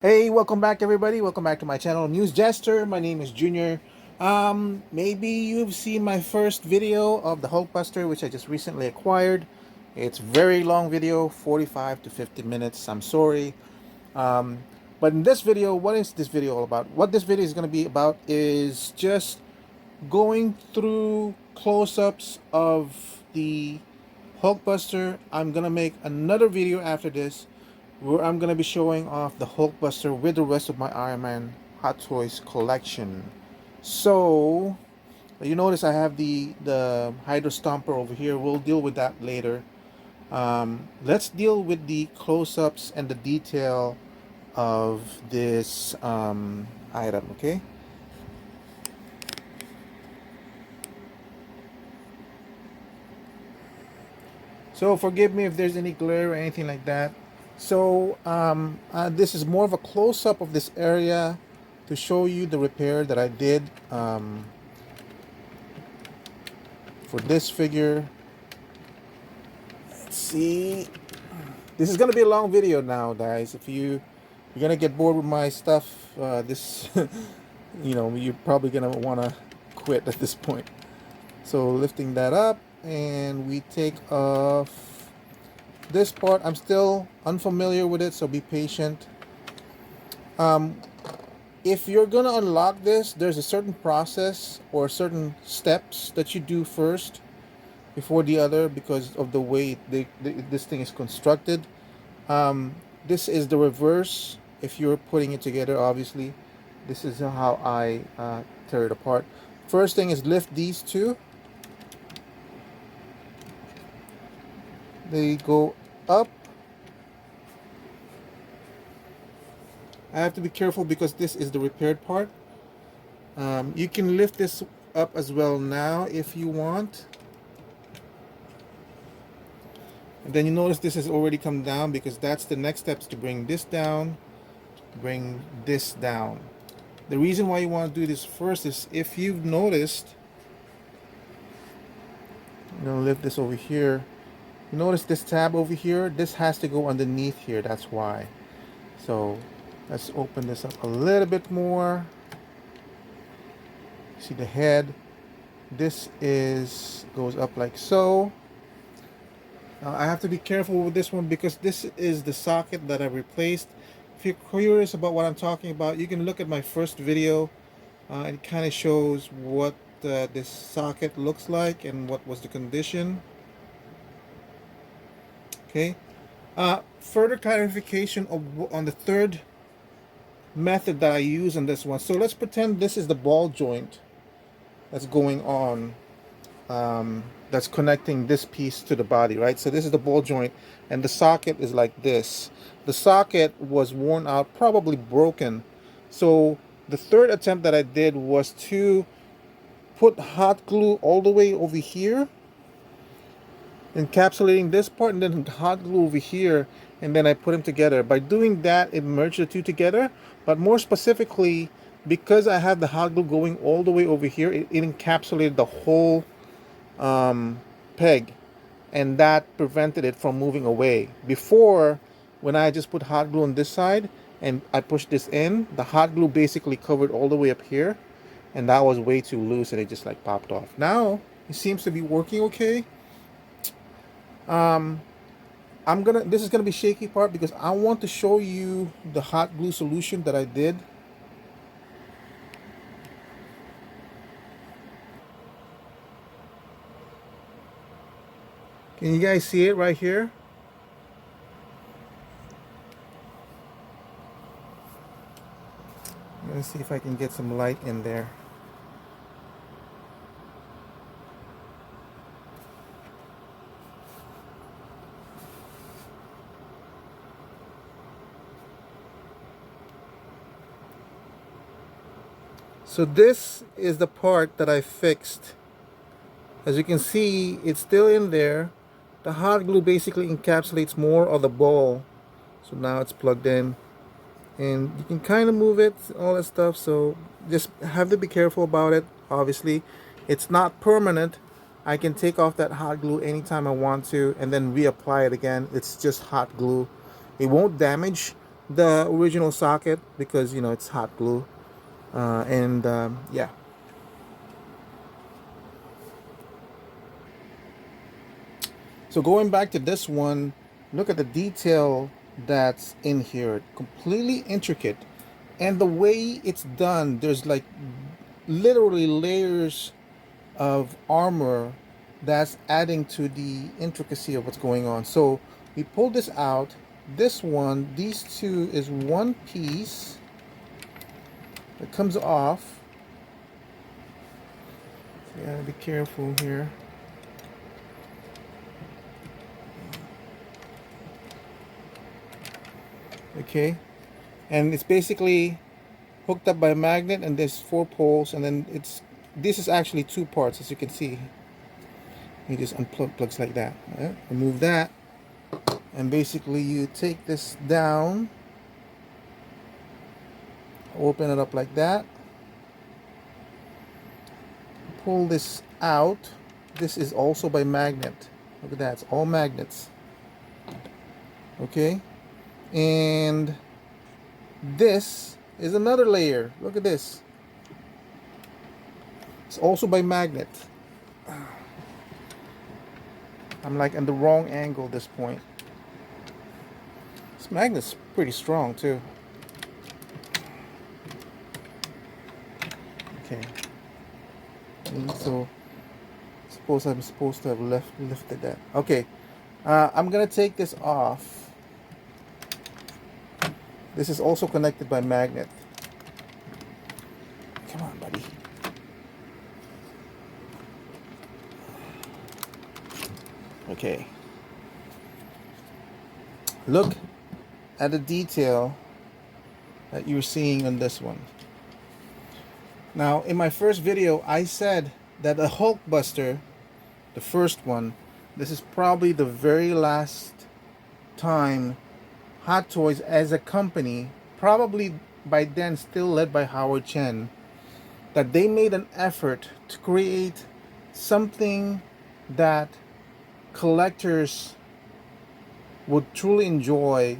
Hey, welcome back everybody. Welcome back to my channel, News Jester. My name is Junior. Maybe you've seen my first video of the Hulkbuster, which I just recently acquired. It's very long video, 45 to 50 minutes. I'm sorry. Um, but in this video, what is this video all about? What this video is going to be about is just going through close-ups of the Hulkbuster. I'm going to make another video after this where I'm going to be showing off the Hulkbuster with the rest of my Ironman Hot Toys collection. So, you notice I have the Hydro Stomper over here. We'll deal with that later. Let's deal with the close-ups and the detail of this item, okay? So forgive me if there's any glare or anything like that. So this is more of a close-up of this area to show you the repair that I did for this figure. Let's see. This is gonna be a long video now, guys. If you're gonna get bored with my stuff, this you're probably gonna wanna quit at this point. So lifting that up, and we take off this part. I'm still unfamiliar with it, so be patient. If you're gonna unlock this, there's a certain process or certain steps that you do first before the other because of the way this thing is constructed. This is the reverse. If you're putting it together, obviously this is how I tear it apart. First thing is lift these two. They go up. I have to be careful because this is the repaired part. You can lift this up as well now if you want. And then you notice this has already come down because that's the next steps to bring this down, bring this down. The reason why you want to do this first is if you've noticed, I'm going to lift this over here. You notice this tab over here, this has to go underneath here, that's why. So let's open this up a little bit more. See the head, this goes up like so. Now I have to be careful with this one because this is the socket that I replaced. If you're curious about what I'm talking about, you can look at my first video. It kind of shows what this socket looks like and what was the condition. Okay. Further clarification on the third method that I use on this one. So let's pretend this is the ball joint that's going on, that's connecting this piece to the body, right? So this is the ball joint and the socket is like this. The socket was worn out, probably broken. So the third attempt that I did was to put hot glue all the way over here, encapsulating this part, and then hot glue over here, and then I put them together. By doing that, it merged the two together. But more specifically, because I have the hot glue going all the way over here, it encapsulated the whole peg, and that prevented it from moving away. Before, when I just put hot glue on this side and I pushed this in, the hot glue basically covered all the way up here, and that was way too loose and it just like popped off. Now it seems to be working okay. This is gonna be shaky part because I want to show you the hot glue solution that I did. Can you guys see it right here? I'm gonna see if I can get some light in there. So this is the part that I fixed. As you can see, it's still in there. The hot glue basically encapsulates more of the ball. So now it's plugged in. And you can kind of move it, all that stuff. So just have to be careful about it. Obviously, it's not permanent. I can take off that hot glue anytime I want to and then reapply it again. It's just hot glue. It won't damage the original socket because you know it's hot glue. And yeah. So going back to this one, look at the detail that's in here. Completely intricate. And the way it's done, there's like literally layers of armor that's adding to the intricacy of what's going on. So we pulled this out. This one, these two is one piece that comes off. So you gotta be careful here. Okay, and it's basically hooked up by a magnet, and there's 4 poles, and then this is actually 2 parts, as you can see. You just plugs like that. Right? Remove that, and basically you take this down, open it up like that, pull this out. This is also by magnet. Look at that, it's all magnets. Okay, and this is another layer. Look at this. It's also by magnet. I'm like in the wrong angle at this point. This magnet's pretty strong too. Okay. So I'm supposed to have lifted that. Okay. I'm gonna take this off. This is also connected by magnet. Come on, buddy. Okay. Look at the detail that you're seeing on this one. Now, in my first video, I said that the Hulkbuster, the first one, this is probably the very last time Hot Toys as a company, probably by then still led by Howard Chen, that they made an effort to create something that collectors would truly enjoy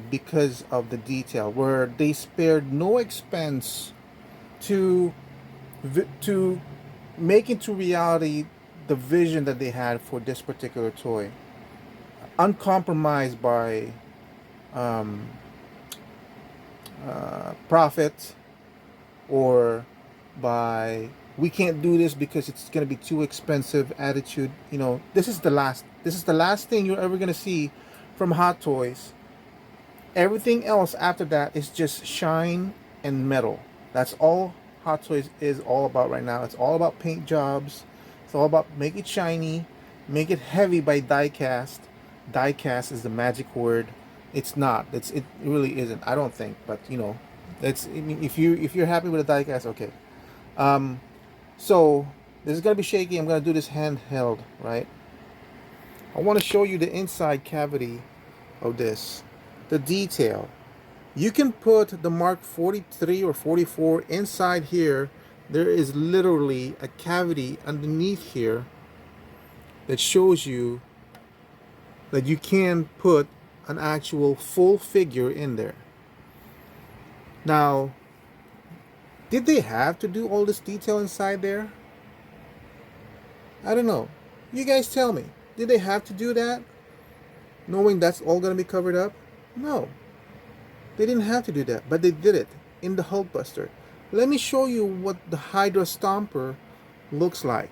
because of the detail, where they spared no expense to make into reality the vision that they had for this particular toy, uncompromised by profit or by we can't do this because it's going to be too expensive attitude. You know, this is the last thing you're ever going to see from Hot Toys. Everything else after that is just shine and metal. That's all Hot Toys is all about right now. It's all about paint jobs. It's all about make it shiny, make it heavy by die cast. Die cast is the magic word. It's not. It really isn't. I don't think. But you know, I mean, if you're happy with a die cast, okay. So this is gonna be shaky. I'm gonna do this handheld, right? I want to show you the inside cavity of this, the detail. You can put the Mark 43 or 44 inside here. There is literally a cavity underneath here that shows you that you can put an actual full figure in there. Now, did they have to do all this detail inside there? I don't know. You guys tell me. Did they have to do that? Knowing that's all going to be covered up? No. They didn't have to do that, but they did it in the Hulkbuster. Let me show you what the Hydra Stomper looks like.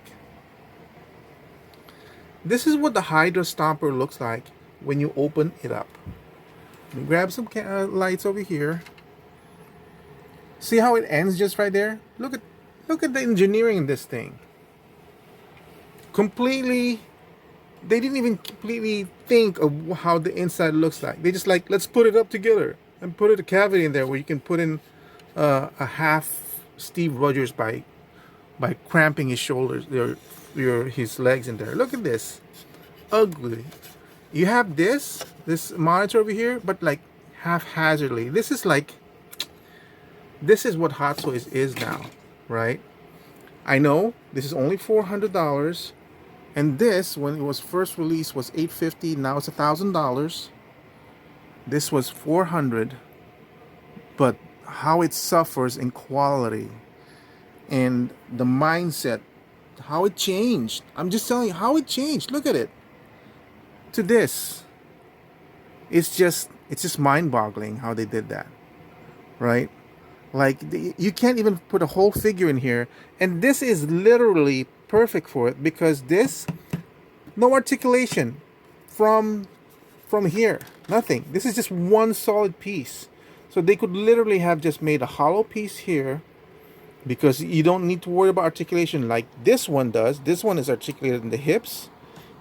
This is what the Hydra Stomper looks like when you open it up. Let me grab some lights over here. See how it ends just right there? Look at the engineering in this thing. Completely, they didn't even completely think of how the inside looks like. They just like, let's put it up together and put a cavity in there where you can put in a half Steve Rogers by cramping his shoulders, his legs in there. Look at this, ugly. You have this monitor over here, but like haphazardly. This is what Hot Toys is now, right? I know this is only $400, and this, when it was first released, was $850. Now it's $1,000. This was 400, but how it suffers in quality and the mindset, how it changed. I'm just telling you how it changed. Look at it. To this. It's just mind-boggling how they did that, right? Like you can't even put a whole figure in here, and this is literally perfect for it because this no articulation from here, nothing. This is just one solid piece. So they could literally have just made a hollow piece here because you don't need to worry about articulation like this one does. This one is articulated in the hips,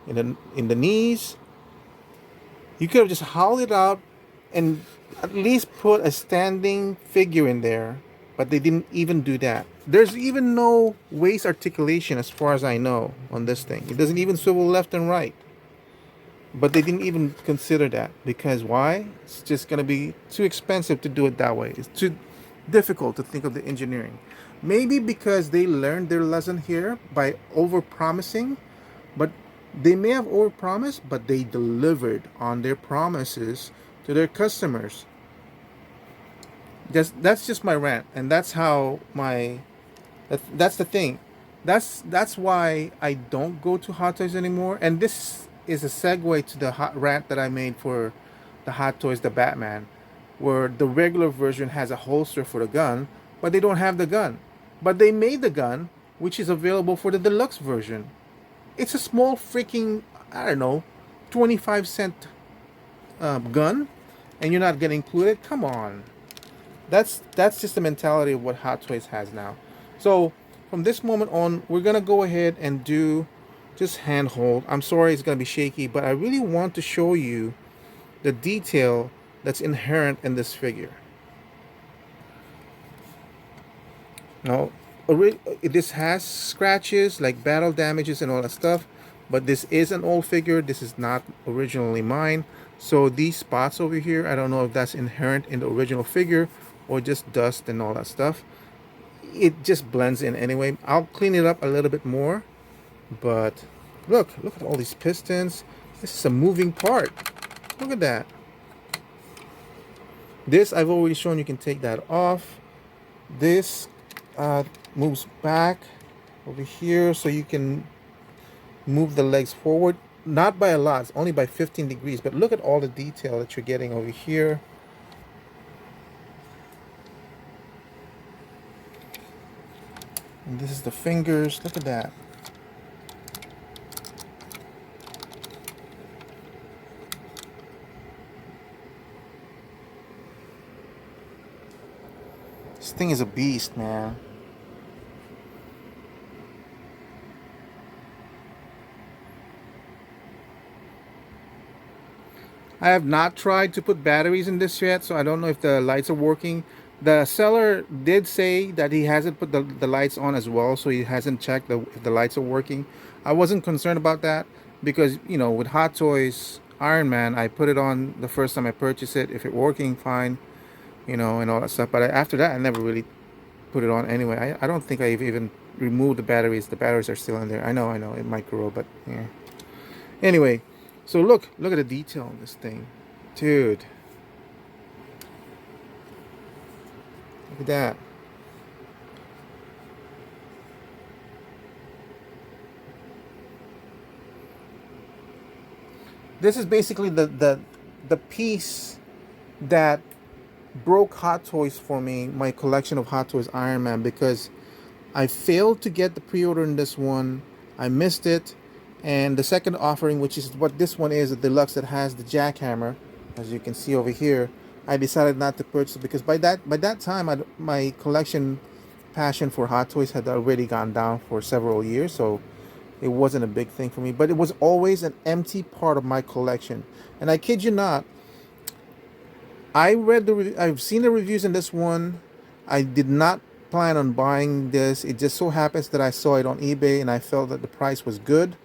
in the knees. You could have just hollowed it out and at least put a standing figure in there, but they didn't even do that. There's even no waist articulation as far as I know on this thing. It doesn't even swivel left and right. But they didn't even consider that because why? It's just going to be too expensive to do it that way. It's too difficult to think of the engineering. Maybe because they learned their lesson here by over-promising, but they may have overpromised, but they delivered on their promises to their customers. That's just my rant, and that's how that's the thing. That's why I don't go to Hot Toys anymore. And this is a segue to the hot rant that I made for the Hot Toys, the Batman, where the regular version has a holster for the gun, but they don't have the gun. But they made the gun, which is available for the deluxe version. It's a small freaking, I don't know, 25-cent gun, and you're not getting included. Come on. That's just the mentality of what Hot Toys has now. So from this moment on, we're gonna go ahead and do just handhold. I'm sorry it's gonna be shaky, but I really want to show you the detail that's inherent in this figure. Now, this has scratches like battle damages and all that stuff, but this is an old figure. This is not originally mine. So these spots over here, I don't know if that's inherent in the original figure or just dust and all that stuff. It just blends in anyway. I'll clean it up a little bit more, but look at all these pistons. This is a moving part. Look at that. This I've already shown you can take that off. This moves back over here so you can move the legs forward, not by a lot, it's only by 15 degrees, but look at all the detail that you're getting over here. And this is the fingers. Look at that. This thing is a beast, man. I have not tried to put batteries in this yet, so I don't know if the lights are working. The seller did say that he hasn't put the lights on as well, so he hasn't checked if the lights are working. I wasn't concerned about that because, you know, with Hot Toys Ironman, I put it on the first time I purchased it. If it working, fine, you know, and all that stuff. But after that, I never really put it on anyway. I don't think I've even removed the batteries. The batteries are still in there. I know, it might grow, but yeah. Anyway, so look at the detail on this thing, dude. Look at that. This is basically the piece that broke Hot Toys for me, my collection of Hot Toys Ironman, because I failed to get the pre-order in this one. I missed it. And the second offering, which is what this one is, the deluxe that has the jackhammer, as you can see over here, I decided not to purchase it because by that time, my collection passion for Hot Toys had already gone down for several years, so it wasn't a big thing for me. But it was always an empty part of my collection. And I kid you not, I've seen the reviews in this one. I did not plan on buying this. It just so happens that I saw it on eBay and I felt that the price was good.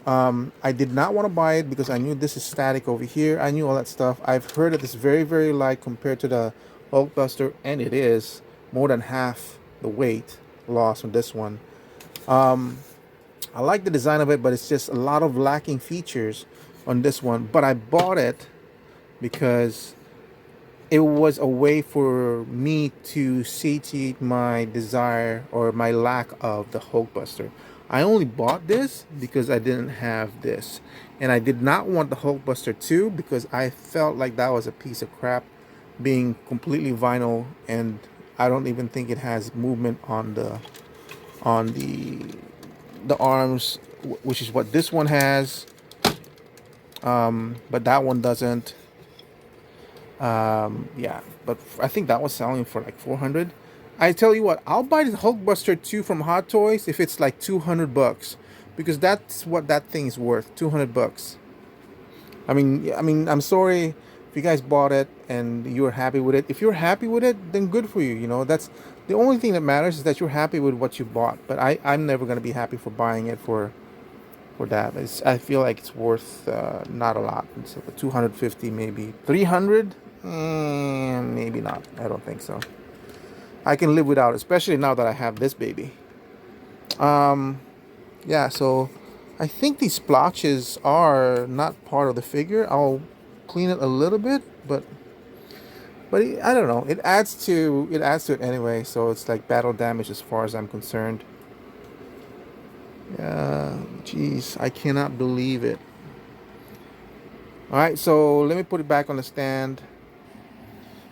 I did not want to buy it because I knew this is static over here. I knew all that stuff. I've heard that it's very, very light compared to the Hulkbuster, and it is more than half the weight loss on this one. I like the design of it, but it's just a lot of lacking features on this one. But I bought it because it was a way for me to satiate my desire or my lack of the Hulkbuster. I only bought this because I didn't have this. And I did not want the Hulkbuster 2 because I felt like that was a piece of crap, being completely vinyl, and I don't even think it has movement on the arms, which is what this one has. But that one doesn't. Yeah, but I think that was selling for like 400. I tell you what, I'll buy the Hulkbuster 2 from Hot Toys if it's like 200 bucks, because that's what that thing's worth, 200 bucks. I'm sorry if you guys bought it and you're happy with it. If you're happy with it, then good for you. That's the only thing that matters, is that you're happy with what you bought. But I'm never gonna be happy for buying it for that. I feel like it's worth not a lot. It's 250, maybe 300. Maybe not. I don't think so. I can live without, especially now that I have this baby. Um, yeah. So I think these splotches are not part of the figure. I'll clean it a little bit, but I don't know. It adds to it anyway. So it's like battle damage as far as I'm concerned. Yeah. Jeez, I cannot believe it. All right, so let me put it back on the stand.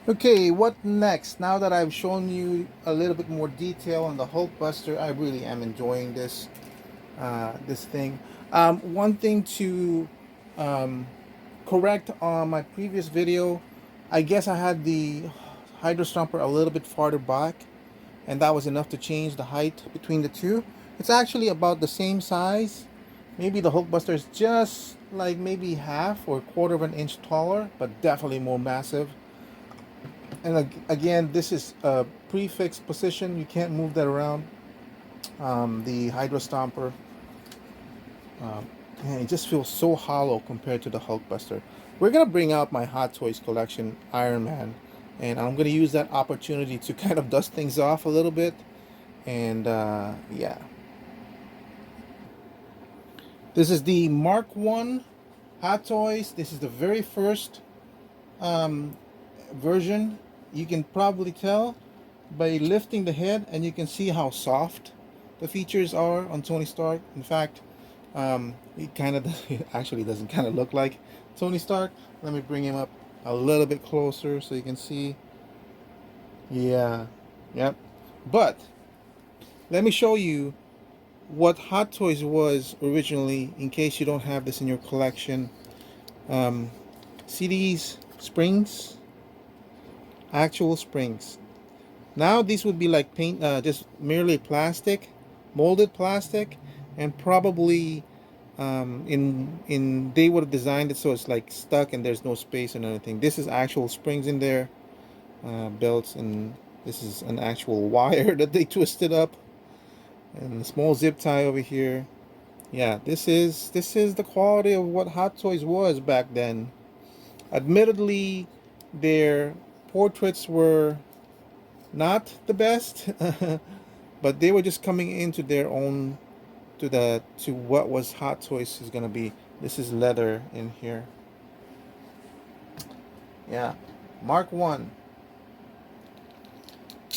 Okay, what next? Now that I've shown you a little bit more detail on the Hulkbuster, I really am enjoying this thing. One thing to um, correct on my previous video, I guess I had the Hydro Stomper a little bit farther back, and that was enough to change the height between the two. It's actually about the same size. Maybe the Hulkbuster is just like maybe half or a quarter of an inch taller, but definitely more massive. And again, this is a prefixed position. You can't move that around. The Hydro Stomper, man, it just feels so hollow compared to the Hulkbuster. We're gonna bring out my Hot Toys collection, Ironman, and I'm gonna use that opportunity to kind of dust things off a little bit. And yeah, this is the Mark One Hot Toys. This is the very first um, version. You can probably tell by lifting the head, and you can see how soft the features are on Tony Stark. In fact, he kind of it actually doesn't kind of look like Tony Stark. Let me bring him up a little bit closer so you can see. Yeah, yep. But let me show you what Hot Toys was originally, in case you don't have this in your collection. Um, See these springs? Actual springs. Now these would be like paint, just merely plastic, molded plastic, and probably in they would have designed it so it's like stuck and there's no space and anything. This is actual springs in there, belts, and this is an actual wire that they twisted up, and a small zip tie over here. Yeah, this is the quality of what Hot Toys was back then. Admittedly, their portraits were not the best, but they were just coming into their own, to what was Hot Toys is gonna be. This is leather in here. Yeah, Mark One.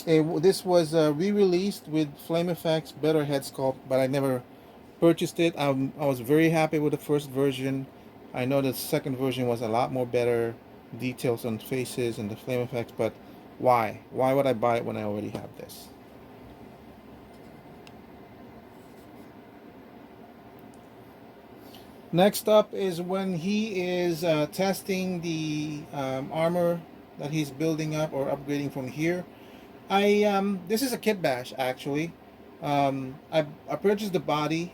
This was re-released with Flame Effects, better head sculpt, but I never purchased it. I was very happy with the first version. I know the second version was a lot more better, details on faces and the flame effects, but why? Why would I buy it when I already have this? Next up is when he is testing the armor that he's building up or upgrading from here. This is a kit bash actually. I purchased the body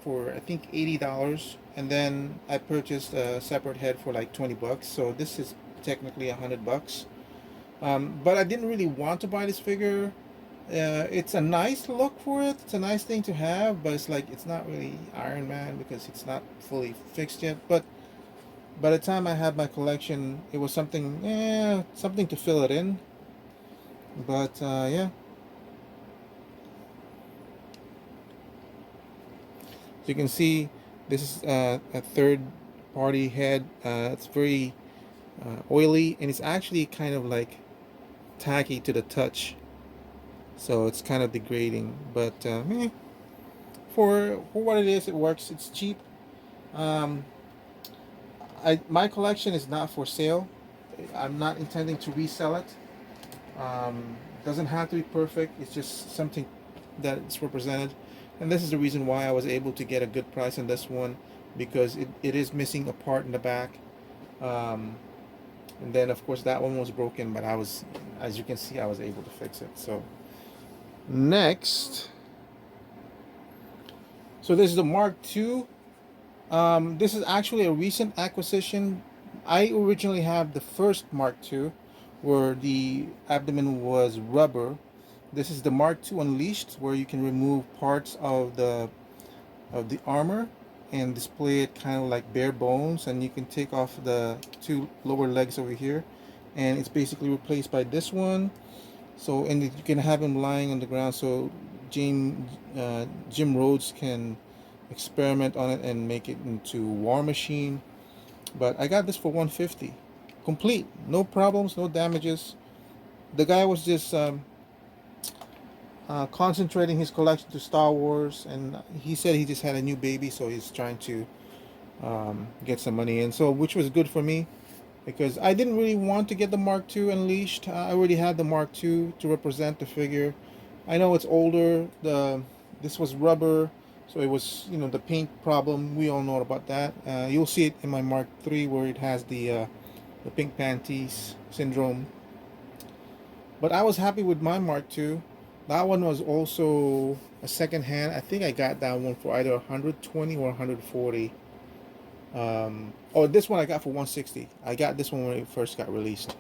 for I think $80, and then I purchased a separate head for like 20 bucks. So this is technically $100. But I didn't really want to buy this figure. It's a nice look for it. It's a nice thing to have, but it's like it's not really Iron Man because it's not fully fixed yet. But by the time I had my collection, it was something to fill it in. But yeah, so you can see this is a third party head. It's very oily, and it's actually kind of like tacky to the touch, so it's kind of degrading. But for what it is, it works. It's cheap. Um, my collection is not for sale. I'm not intending to resell it. Doesn't have to be perfect. It's just something that is represented, and this is the reason why I was able to get a good price on this one, because it is missing a part in the back. Um, and then of course that one was broken, but I was, as you can see, I was able to fix it. So next, so this is the Mark II. This is actually a recent acquisition. I originally have the first Mark II, where the abdomen was rubber. This is the Mark II Unleashed, where you can remove parts of the armor and display it kind of like bare bones, and you can take off the two lower legs over here, and it's basically replaced by this one. So, and you can have him lying on the ground, so Jim Rhodes can experiment on it and make it into War Machine. But I got this for 150, complete, no problems, no damages. The guy was just concentrating his collection to Star Wars, and he said he just had a new baby, so he's trying to get some money in. So, which was good for me, because I didn't really want to get the Mark II Unleashed. I already had the Mark II to represent the figure. I know it's older. This was rubber, so it was, the paint problem. We all know about that. You'll see it in my Mark III, where it has the pink panties syndrome. But I was happy with my Mark II. That one was also a second hand. I think I got that one for either 120 or 140. Oh, this one I got for 160. I got this one when it first got released.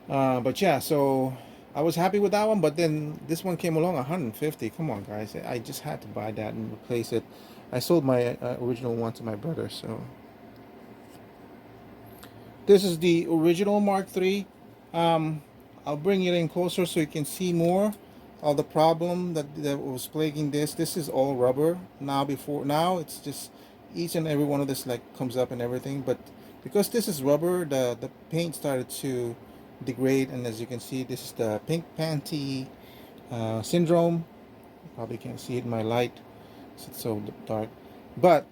But yeah, so I was happy with that one. But then this one came along 150. Come on, guys. I just had to buy that and replace it. I sold my original one to my brother. So this is the original Mark III. I'll bring it in closer so you can see more of the problem that was plaguing this. This is all rubber now. Now it's just each and every one of this like comes up and everything, but because this is rubber, the paint started to degrade, and as you can see, this is the pink panty syndrome. You probably can't see it in my light, it's so dark, but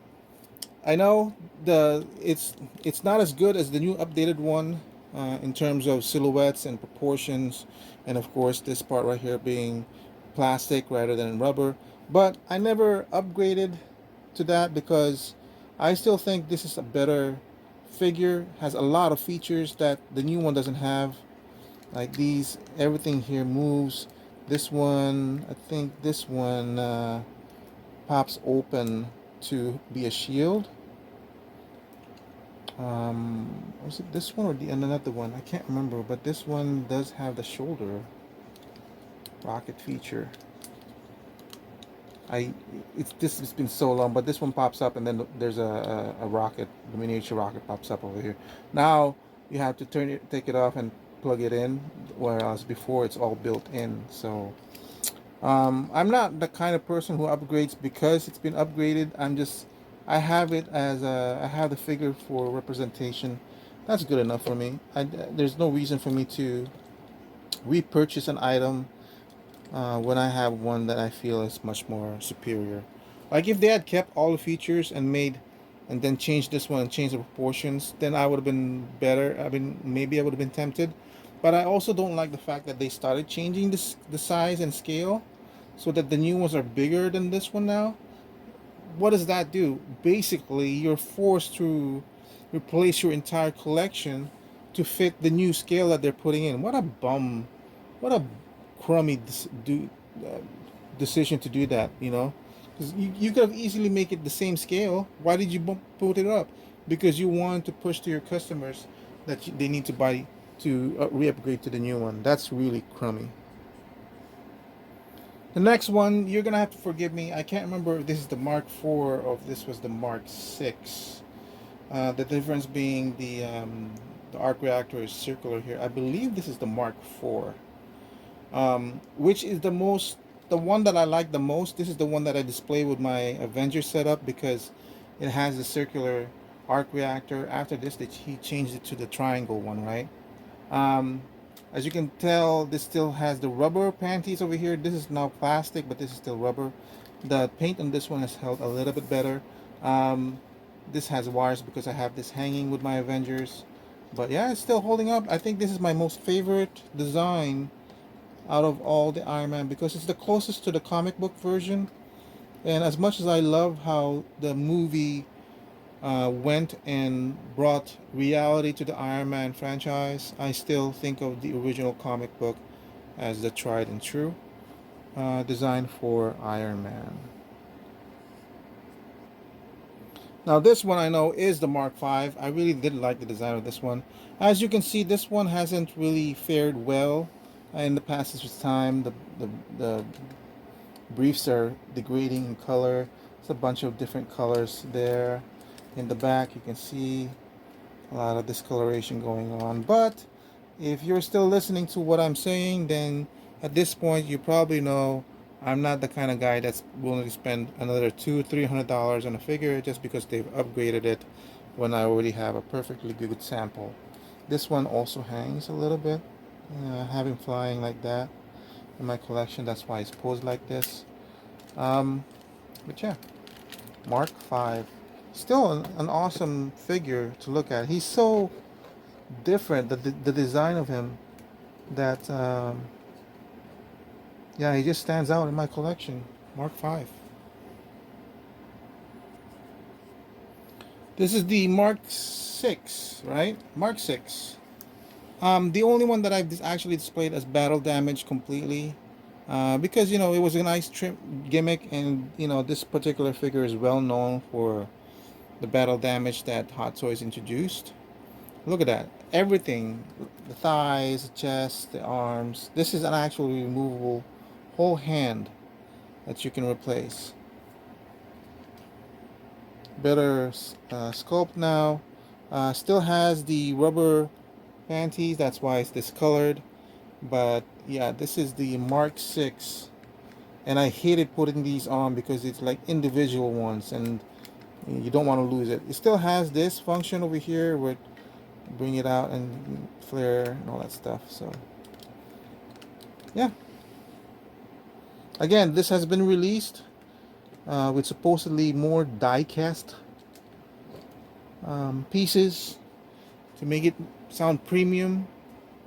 I know it's not as good as the new updated one in terms of silhouettes and proportions, and of course this part right here being plastic rather than rubber. But I never upgraded to that because I still think this is a better figure. Has a lot of features that the new one doesn't have, like these. Everything here moves. This one, I think this one pops open to be a shield. Was it this one or the another one? I can't remember, but this one does have the shoulder rocket feature. This has been so long, but this one pops up, and then there's a rocket, the miniature rocket pops up over here. Now you have to take it off and plug it in, whereas before it's all built in. So I'm not the kind of person who upgrades because it's been upgraded. I have it as I have the figure for representation. That's good enough for me. There's no reason for me to repurchase an item when I have one that I feel is much more superior. Like if they had kept all the features and then changed this one and changed the proportions, then I would have been better. I mean, maybe I would have been tempted. But I also don't like the fact that they started changing the size and scale, so that the new ones are bigger than this one now. What does that do? Basically, you're forced to replace your entire collection to fit the new scale that they're putting in. What a bum! What a crummy uh, decision to do that. Because you could have easily make it the same scale. Why did you put it up? Because you want to push to your customers that they need to buy to re-upgrade to the new one. That's really crummy. The next one, you're gonna have to forgive me. I can't remember if this is the Mark IV or if this was the Mark VI. The difference being the arc reactor is circular here. I believe this is the Mark IV, which is the one that I like the most. This is the one that I display with my Avenger setup because it has the circular arc reactor. After this, he changed it to the triangle one, right? Um, as you can tell, this still has the rubber panties over here. This is now plastic, but this is still rubber. The paint on this one has held a little bit better. Um, this has wires because I have this hanging with my Avengers. But yeah, it's still holding up. I think this is my most favorite design out of all the Iron Man because it's the closest to the comic book version. And as much as I love how the movie went and brought reality to the Iron Man franchise, I still think of the original comic book as the tried and true design for Iron Man. Now this one I know is the Mark V. I really did like the design of this one. As you can see, this one hasn't really fared well in the passage of time. The briefs are degrading in color. It's a bunch of different colors there. In the back you can see a lot of discoloration going on. But if you're still listening to what I'm saying, then at this point you probably know I'm not the kind of guy that's willing to spend another $200-300 on a figure just because they've upgraded it when I already have a perfectly good sample. This one also hangs a little bit. Having flying like that in my collection, that's why it's posed like this. But yeah, Mark V. Still an awesome figure to look at. He's so different, the design of him, that yeah, he just stands out in my collection. Mark V. This is the Mark 6, right? Mark 6. The only one that I've actually displayed as battle damage completely, because you know it was a nice trim gimmick, and you know this particular figure is well known for the battle damage that Hot Toys introduced. Look at that. Everything. The thighs, the chest, the arms. This is an actually removable whole hand that you can replace. Better sculpt now. Still has the rubber panties. That's why it's discolored. But yeah, this is the Mark 6. And I hated putting these on because it's like individual ones. And you don't want to lose it. It still has this function over here where bring it out and flare and all that stuff. So yeah, again, this has been released with supposedly more die cast pieces to make it sound premium,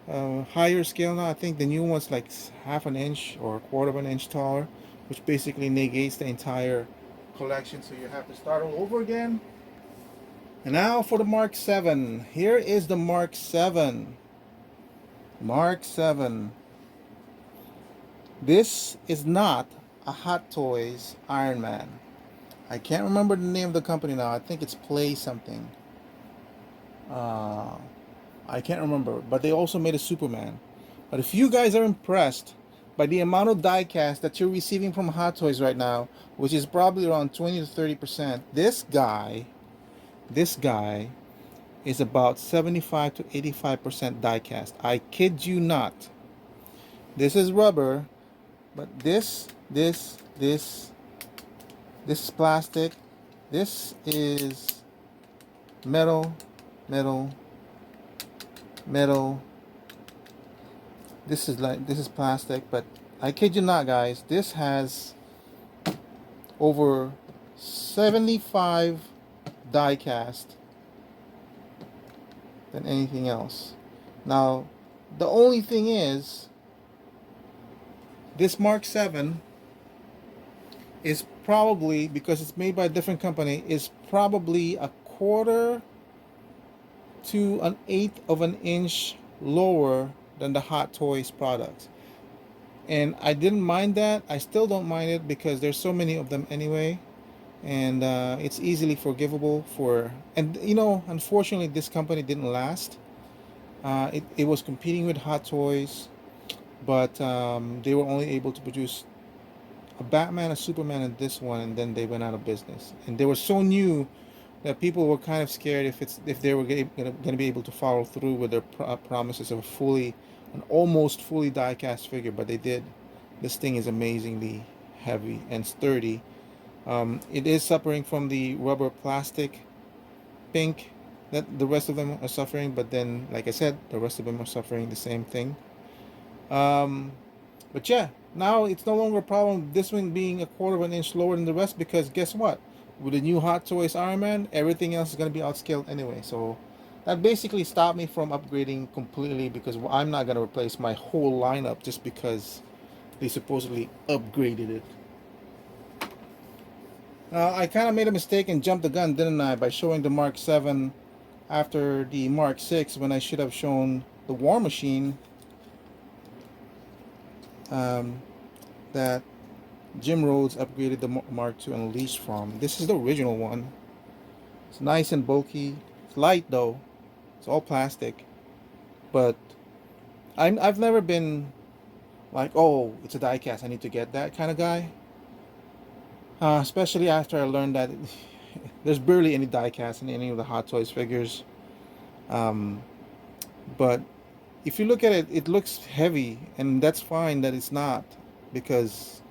higher scale. Now I think the new one's like half an inch or a quarter of an inch taller, which basically negates the entire collection, so you have to start all over again. And now for the Mark 7. Here is the Mark 7. Mark 7. This is not a Hot Toys Ironman. I can't remember the name of the company now. I think it's Play something. I can't remember. But they also made a Superman. But if you guys are impressed by the amount of die-cast that you're receiving from Hot Toys right now, which is probably around 20 to 30%, this guy is about 75 to 85% die-cast. I kid you not. This is rubber, but this is plastic. This is metal. This is plastic, but I kid you not, guys. This has over 75 die cast than anything else. Now, the only thing is, this Mark 7 is probably, because it's made by a different company, is probably a quarter to an eighth of an inch lower than the Hot Toys products. And I didn't mind that. I still don't mind it because there's so many of them anyway. And it's easily forgivable for, and you know, unfortunately this company didn't last. It was competing with Hot Toys, but they were only able to produce a Batman, a Superman, and this one, and then they went out of business. And they were so new that people were kind of scared if they were going to be able to follow through with their promises of an almost fully die-cast figure, but they did. This thing is amazingly heavy and sturdy. It is suffering from the rubber plastic pink that the rest of them are suffering, but then, like I said, the rest of them are suffering the same thing. Um, but yeah, now it's no longer a problem this one being a quarter of an inch lower than the rest, because guess what? With the new Hot Toys Ironman, everything else is going to be outscaled anyway. So that basically stopped me from upgrading completely, because I'm not going to replace my whole lineup just because they supposedly upgraded it. I kind of made a mistake and jumped the gun, didn't I, by showing the Mark 7 after the Mark 6 when I should have shown the War Machine um, that Jim Rhodes upgraded the Mark II Unleashed from. This is the original one. It's nice and bulky. It's light though. It's all plastic. But I've never been like, oh, it's a diecast, I need to get that kind of guy. Especially after I learned that there's barely any diecast in any of the Hot Toys figures. Um, but if you look at it, it looks heavy, and that's fine that it's not, because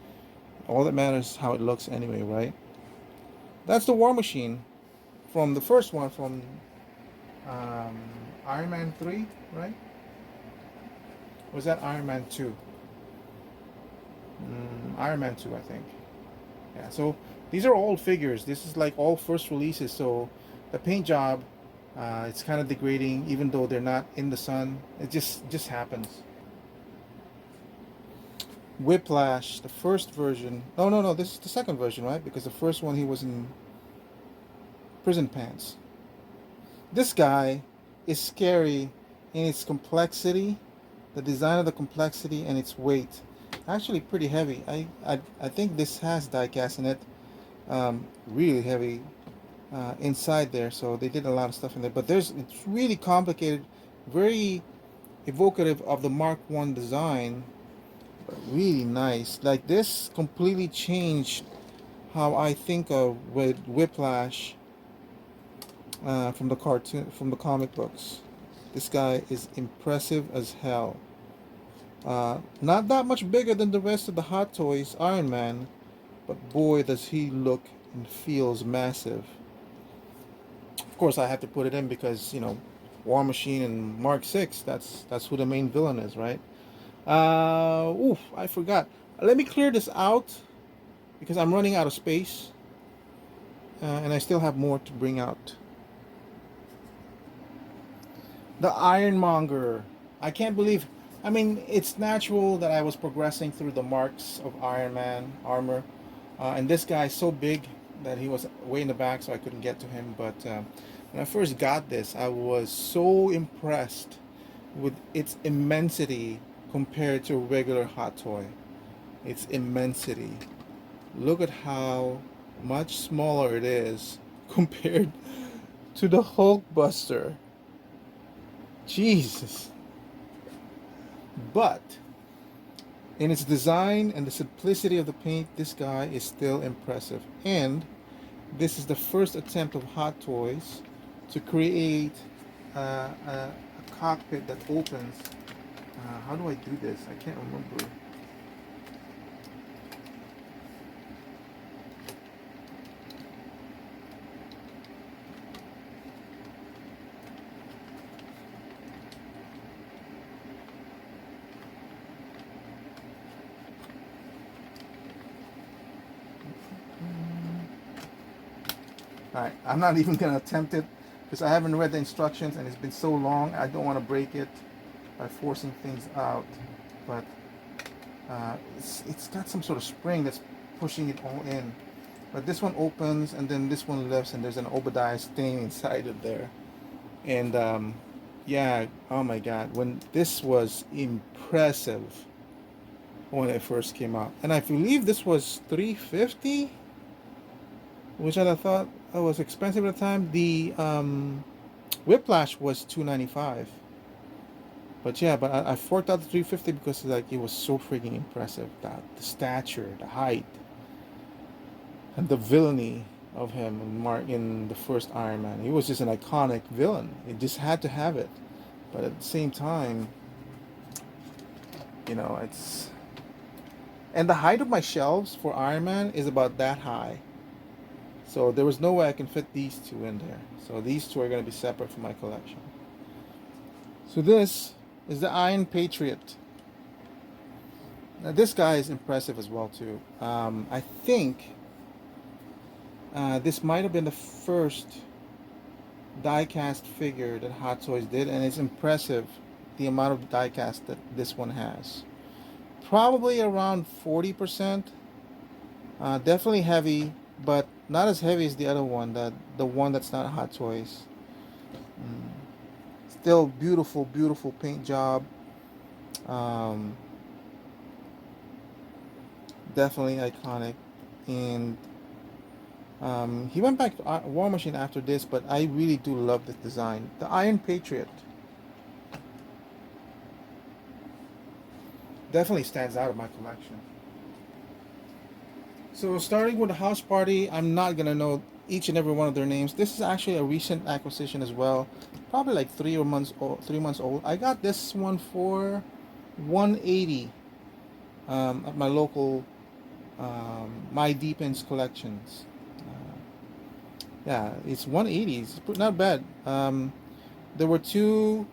all that matters is how it looks anyway, right? That's the War Machine from the first one, from um, Iron Man 3, right? Or was that Iron Man 2? Iron Man 2, I think. Yeah, so these are old figures. This is like all first releases, so the paint job, it's kind of degrading, even though they're not in the sun. It just happens. Whiplash, the first version. Oh no, no, this is the second version, right? Because the first one he was in prison pants. This guy is scary in its complexity, the design of the complexity, and its weight. Actually, pretty heavy. I think this has diecast in it. Really heavy inside there, so they did a lot of stuff in there. But it's really complicated, very evocative of the Mark One design, but really nice. Like this completely changed how I think of with Whiplash from the cartoon, from the comic books. This guy is impressive as hell. Not that much bigger than the rest of the Hot Toys Iron Man, but boy does he look and feels massive. Of course, I have to put it in because, War Machine and Mark 6. That's who the main villain is, right? I forgot. Let me clear this out because I'm running out of space, and I still have more to bring out. The Ironmonger. I can't believe. I mean, it's natural that I was progressing through the marks of Iron Man armor, and this guy is so big that he was way in the back, so I couldn't get to him. But when I first got this, I was so impressed with its immensity compared to a regular Hot Toy. Its immensity. Look at how much smaller it is compared to the Hulkbuster. Jesus. But in its design and the simplicity of the paint, this guy is still impressive. And this is the first attempt of Hot Toys to create a cockpit that opens. How do I do this? I can't remember. Alright, I'm not even going to attempt it because I haven't read the instructions and it's been so long. I don't want to break it by forcing things out. But it's got some sort of spring that's pushing it all in. But this one opens and then this one lifts and there's an Obadiah stain inside it there. And yeah, oh my god, when this was impressive when it first came out. And I believe this was $350, which I thought was expensive at the time. The Whiplash was $295. But yeah, but I forked out the $350 because like it was so freaking impressive. That the stature, the height, and the villainy of him in the first Iron Man. He was just an iconic villain. It just had to have it. But at the same time, it's... And the height of my shelves for Iron Man is about that high. So there was no way I can fit these two in there. So these two are going to be separate from my collection. So this is the Iron Patriot. Now this guy is impressive as well too. I think this might have been the first die-cast figure that Hot Toys did, and it's impressive the amount of die-cast that this one has. Probably around 40%. Definitely heavy, but not as heavy as the other one, the one that's not Hot Toys. Mm. Still beautiful, beautiful paint job. Um, Definitely iconic. And he went back to War Machine after this, but I really do love this design. The Iron Patriot definitely stands out of my collection. So starting with the house party, I'm not gonna know each and every one of their names. This is actually a recent acquisition as well, probably like 3 months old. 3 months old. I got this one for 180 at my local My Deepens Collections. Yeah, it's 180. It's not bad. There were two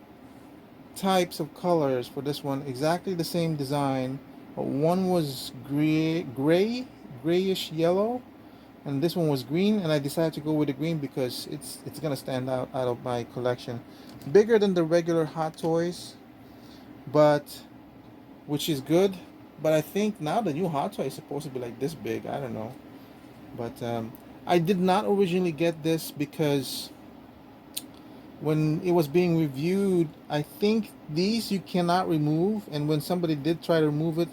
types of colors for this one, exactly the same design, but one was grayish yellow, and this one was green. And I decided to go with the green because it's gonna stand out of my collection. Bigger than the regular Hot Toys, but which is good. But I think now the new Hot Toy is supposed to be like this big. I don't know, but I did not originally get this because when it was being reviewed, I think these you cannot remove, and when somebody did try to remove it,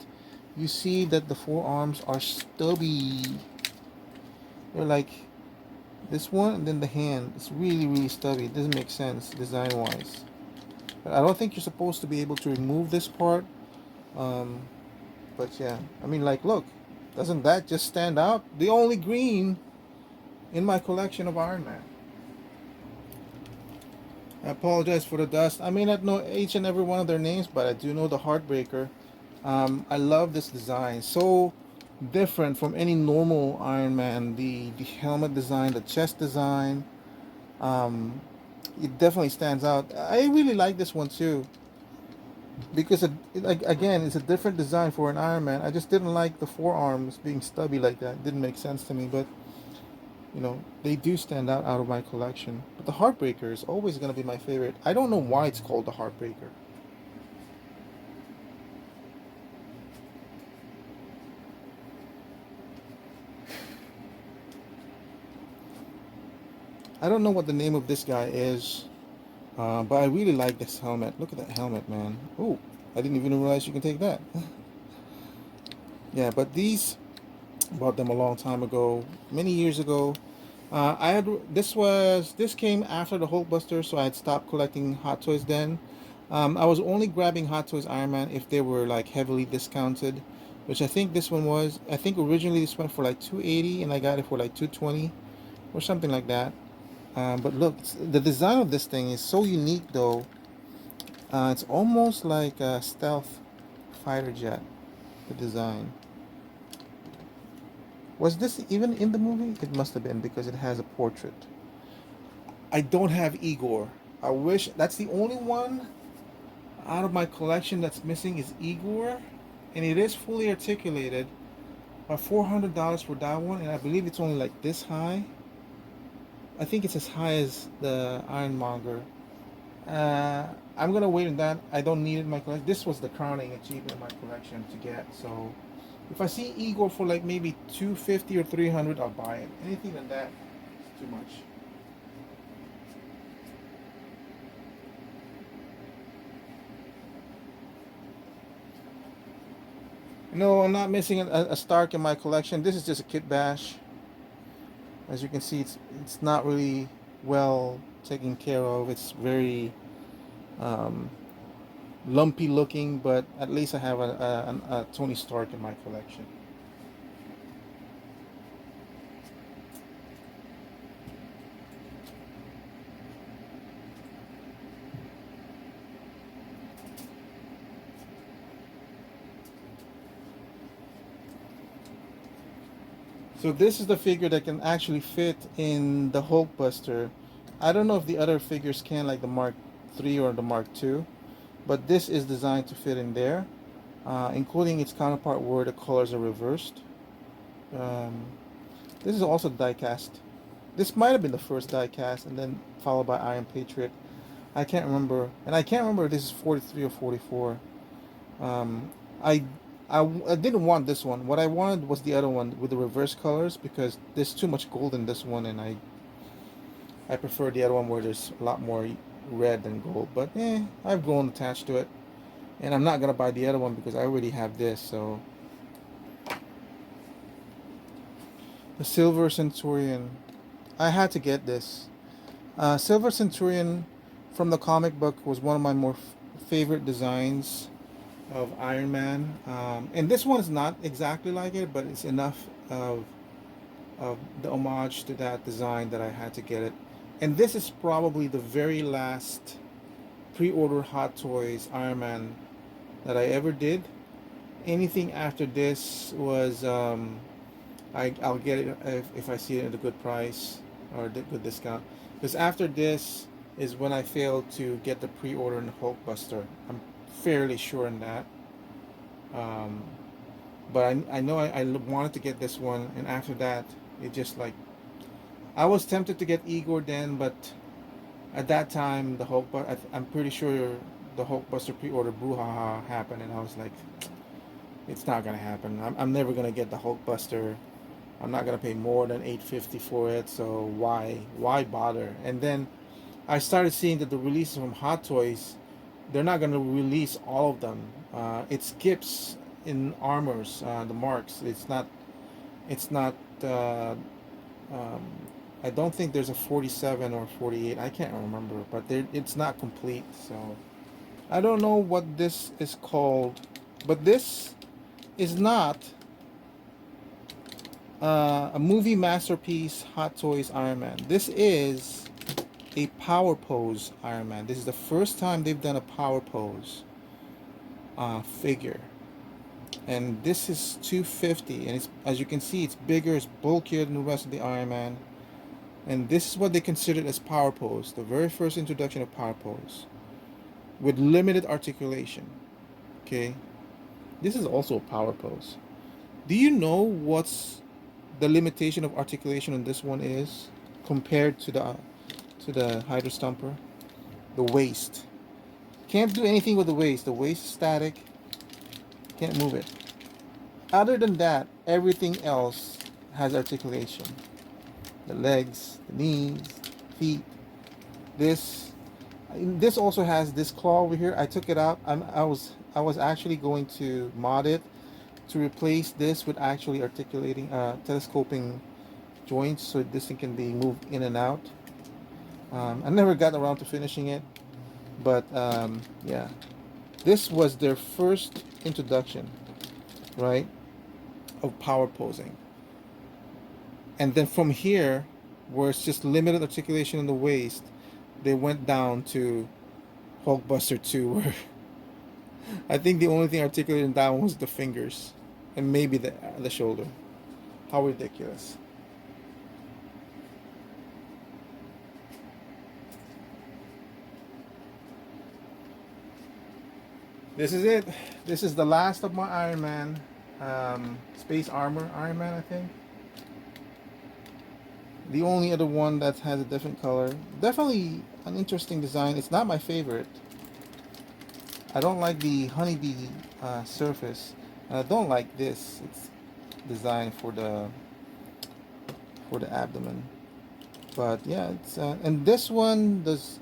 you see that the forearms are stubby. They're like this one, and then the hand. It's really, really stubby. It doesn't make sense design-wise. But I don't think you're supposed to be able to remove this part. Um, but yeah, I mean, like, look, doesn't that just stand out? The only green in my collection of Iron Man. I apologize for the dust. I may not know each and every one of their names, but I do know the Heartbreaker. I love this design. So different from any normal Iron Man. The helmet design, the chest design. Um, it definitely stands out. I really like this one too because like again, it's a different design for an Iron Man. I just didn't like the forearms being stubby like that. It didn't make sense to me, but they do stand out of my collection. But the Heartbreaker is always going to be my favorite. I don't know why it's called the Heartbreaker. I don't know what the name of this guy is, but I really like this helmet. Look at that helmet, man. Oh, I didn't even realize you can take that. Yeah, but these, bought them a long time ago, many years ago. I had this came after the Hulkbuster, so I had stopped collecting Hot Toys then. I was only grabbing Hot Toys Iron Man if they were like heavily discounted, which I think this one was. I think originally this went for like 280, and I got it for like 220 or something like that. But look, the design of this thing is so unique though. It's almost like a stealth fighter jet. The design. Was this even in the movie? It must have been because it has a portrait. I don't have Igor. I wish that's the only one out of my collection that's missing is Igor, and it is fully articulated. But $400 for that one, and I believe it's only like this high. I think it's as high as the Ironmonger. I'm gonna wait on that. I don't need it in my collection. This was the crowning achievement in my collection to get. So if I see Igor for like maybe 250 or 300, I'll buy it. Anything than that, it's too much. No, I'm not missing a Stark in my collection. This is just a kit bash. As you can see, it's not really well taken care of. It's very um, lumpy looking, but at least I have a Tony Stark in my collection. So this is the figure that can actually fit in the Hulkbuster. I don't know if the other figures can, like the Mark III or the Mark II, but this is designed to fit in there, including its counterpart where the colors are reversed. Um, this is also die cast. This might have been the first die cast, and then followed by Iron Patriot. I can't remember, and I can't remember if this is 43 or 44. Um, I, I didn't want this one. What I wanted was the other one with the reverse colors because there's too much gold in this one, and I prefer the other one where there's a lot more red than gold. But I've grown attached to it, and I'm not gonna buy the other one because I already have this. So the Silver Centurion, I had to get this. Silver Centurion from the comic book was one of my more favorite designs of Iron Man. And this one is not exactly like it, but it's enough of the homage to that design that I had to get it. And this is probably the very last pre-order Hot Toys Iron Man that I ever did. Anything after this was I'll get it if I see it at a good price or a good discount. Because after this is when I failed to get the pre-order in Hulkbuster. I'm fairly sure in that. Um, but I know I wanted to get this one, and after that, it just like I was tempted to get Igor then, but at that time the I'm pretty sure the Hulkbuster pre-order brouhaha happened, and I was like, it's not gonna happen. I'm never gonna get the Hulkbuster. I'm not gonna pay more than $850 for it, so why bother? And then I started seeing that the releases from Hot Toys, they're not gonna release all of them. It skips in armors, the marks. It's not. Um, I don't think there's a 47 or 48. I can't remember, but it's not complete. So I don't know what this is called, but this is not a movie masterpiece Hot Toys Iron Man. This is a power pose Iron Man. This is the first time they've done a power pose figure. And this is 250, and it's, as you can see, it's bigger, it's bulkier than the rest of the Iron Man. And this is what they considered as power pose, the very first introduction of power pose, with limited articulation. Okay, this is also a power pose. Do you know what's the limitation of articulation on this one is compared to the Hydra Stomper? The waist. Can't do anything with the waist. The waist is static. Can't move it. Other than that, everything else has articulation. The legs, the knees, feet. This also has this claw over here. I took it out. I was actually going to mod it to replace this with actually articulating, telescoping joints, so this thing can be moved in and out. I never got around to finishing it, but yeah, this was their first introduction, right, of power posing. And then from here, where it's just limited articulation in the waist, they went down to Hulkbuster 2, where I think the only thing articulated in that one was the fingers and maybe the shoulder. How ridiculous. This is it. This is the last of my Iron Man. Space Armor Iron Man, I think. The only other one that has a different color. Definitely an interesting design. It's not my favorite. I don't like the honeybee surface. And I don't like this. It's designed for the abdomen. But yeah, it's and this one does.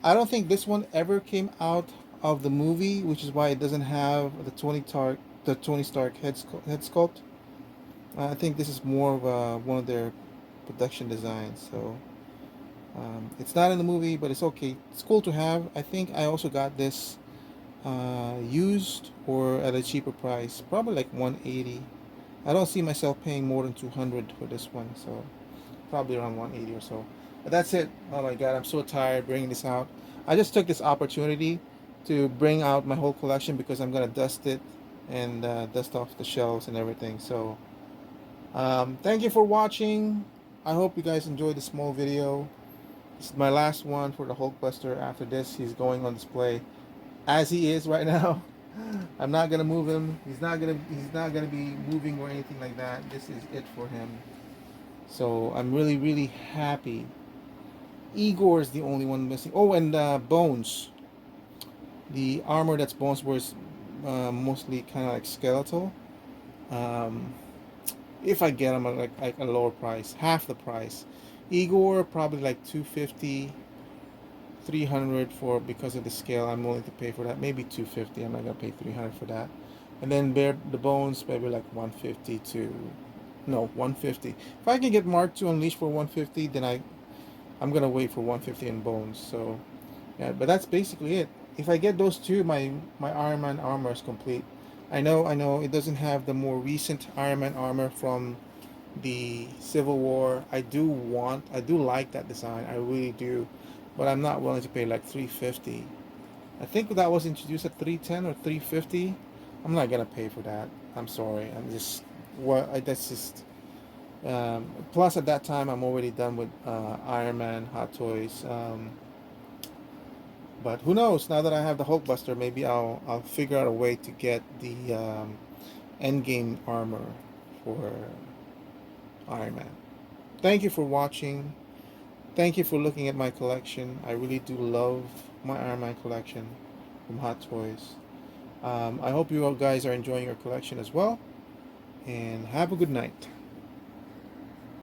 I don't think this one ever came out of the movie, which is why it doesn't have the Tony Stark head sculpt. I think this is more of one of their production designs. So it's not in the movie, but it's okay. It's cool to have. I think I also got this used or at a cheaper price, probably like 180. I don't see myself paying more than 200 for this one, so probably around 180 or so. But that's it. Oh my god, I'm so tired bringing this out. I just took this opportunity to bring out my whole collection because I'm gonna dust it and dust off the shelves and everything. So Thank you for watching. I hope you guys enjoyed the small video. This is my last one for the Hulkbuster. After this, he's going on display as he is right now. I'm not gonna move him. He's not gonna be moving or anything like that. This is it for him. So I'm really happy. Igor is the only one missing. Oh, and Bones. The armor that's Bones wears mostly kind of like skeletal. Um, if I get them at like a lower price, half the price. Igor probably like 250, 300 for because of the scale. I'm willing to pay for that. Maybe 250. I'm not gonna pay 300 for that. And then the bones maybe like 150 to no 150. If I can get Mark II Unleashed for 150, then I'm gonna wait for 150 in bones. So yeah, but that's basically it. If I get those two, my Iron Man armor is complete. I know it doesn't have the more recent Iron Man armor from the Civil War. I do like that design. I really do, but I'm not willing to pay like 350. I think that was introduced at 310 or 350. I'm not gonna pay for that. I'm sorry. I'm just what that's just. Plus, at that time, I'm already done with Iron Man, Hot Toys. But who knows? Now that I have the Hulkbuster, maybe I'll figure out a way to get the Endgame armor for Iron Man. Thank you for watching. Thank you for looking at my collection. I really do love my Iron Man collection from Hot Toys. I hope you all guys are enjoying your collection as well. And have a good night.